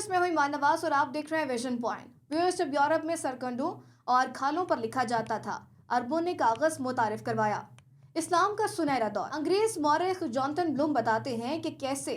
Viewers, मैं हुई मानवास और आप देख रहे हैं विजन पॉइंट। व्यूअर्स, जब यूरोप में सरकंडों और खालों पर लिखा जाता था, अरबों ने कागज मुतारिफ करवाया। इस्लाम का सुनहरा दौर। अंग्रेज मौरख जॉनथन ब्लूम बताते हैं कि कैसे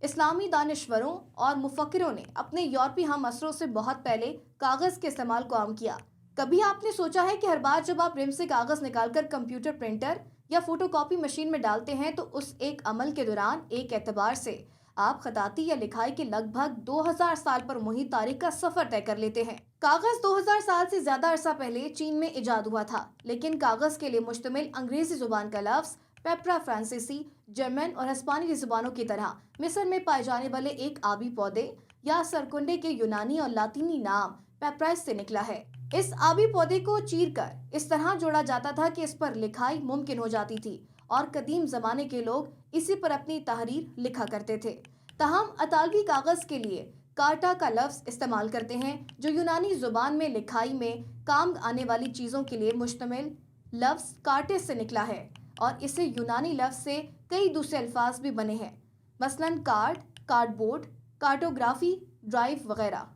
इस्लामी दानिश्वरों और मुफक्किरों ने अपने यूरोपीय हम असरों से बहुत पहले कागज के इस्तेमाल को आम किया। कभी आपने सोचा है कि हर बार जब आप रिम से कागज निकालकर कंप्यूटर प्रिंटर या फोटोकॉपी मशीन में डालते हैं तो उस एक अमल के दौरान एक एतबार से आप खताती या लिखाई के लगभग 2000 साल पर मुहित तारीख का सफर तय कर लेते हैं। कागज 2000 साल से ज्यादा अरसा पहले चीन में इजाद हुआ था, लेकिन कागज के लिए मुश्तमिल अंग्रेजी जुबान का लफ्ज पेपरा फ्रांसीसी, जर्मन और हिस्पानिक जुबानों की तरह मिस्र में पाए जाने वाले एक आबी पौधे या सरकुंडे के यूनानी और लातीनी नाम पेपराइस से निकला है। इस आबी पौधे को चीरकर इस तरह जोड़ा जाता था कि इस पर लिखाई मुमकिन हो जाती थी और कदीम जमाने के लोग इसी पर अपनी तहरीर लिखा करते थे। तहम अतालवी कागज के लिए कार्टा का लफ्ज इस्तेमाल करते हैं, जो यूनानी जुबान में लिखाई में काम आने वाली चीजों के लिए मुश्तमिल लफ्ज कार्टेस से निकला है और इसे यूनानी लफ्ज से कई दूसरे अल्फाज भी बने हैं, मसलन कार्ड, कार्डबोर्ड, कार्टोग्राफी, ड्राइव वगैरह।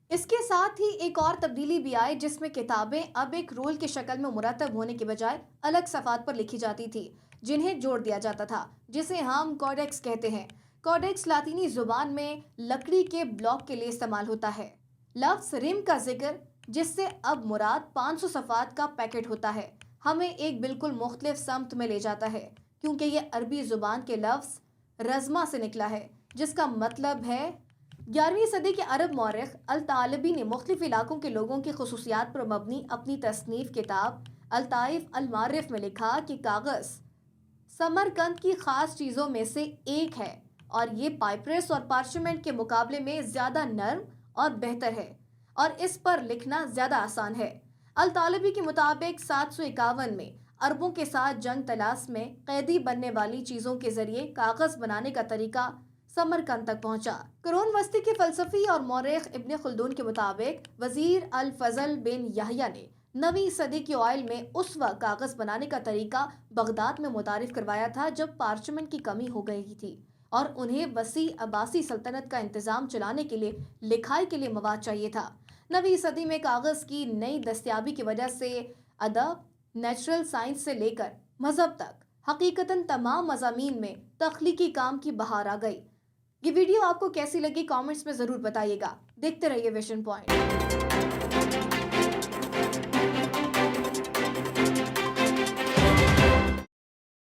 इसके साथ ही एक और तब्दीली भी आई, जिसमें किताबें अब एक रोल की शक्ल में मुरतब होने के बजाय अलग सफ़ात पर लिखी जाती थी, जिन्हें जोड़ दिया जाता था, जिसे हम कॉडेक्स कहते हैं। कॉडेक्स लातीनी जुबान में लकड़ी के ब्लॉक के लिए इस्तेमाल होता है। लफ्ज रिम का जिक्र, जिससे अब मुराद 500 सफ़ात का पैकेट होता है, हमें एक बिल्कुल मुख्तलिफ समत में ले जाता है, क्योंकि ये अरबी जुबान के लफ्ज रज़मा से निकला है, जिसका मतलब है 11वीं सदी के अरब मौरख अल-तालिबी ने मुख्तलिफ इलाकों के लोगों की खुसूसियात पर मबनी अपनी तसनीफ किताब अल-ताइफ अल-मारिफ में लिखा कि कागज समरकंद की खास चीज़ों में से एक है और ये पाइपरस और पार्चमेंट के मुकाबले में ज़्यादा नर्म और बेहतर है और इस पर लिखना ज़्यादा आसान है। अल-तालिबी के मुताबिक 751 में अरबों के साथ जंग तलाश में कैदी बनने वाली चीज़ों के जरिए कागज बनाने का तरीका समरकंद तक पहुंचा। कुरान वस्ती के फलसफी और मौरख इब्न खुल्दून के मुताबिक वजीर अल फजल बिन याहिया ने 9वीं सदी के ऑयल में उस वक्त कागज बनाने का तरीका बगदाद में मुतारिफ करवाया था, जब पार्चमेंट की कमी हो गई थी और उन्हें वसी अब्बासी सल्तनत का इंतजाम चलाने के लिए लिखाई के लिए मवाद चाहिए था। 9वीं सदी में कागज की नई दस्तयाबी की वजह से अदब, नेचुरल साइंस से लेकर मजहब तक हकीकतन तमाम मज़ामीन में तख्लीकी काम की बहार आ गई। ये वीडियो आपको कैसी लगी कमेंट्स में जरूर बताइएगा। देखते रहिए विजन पॉइंट।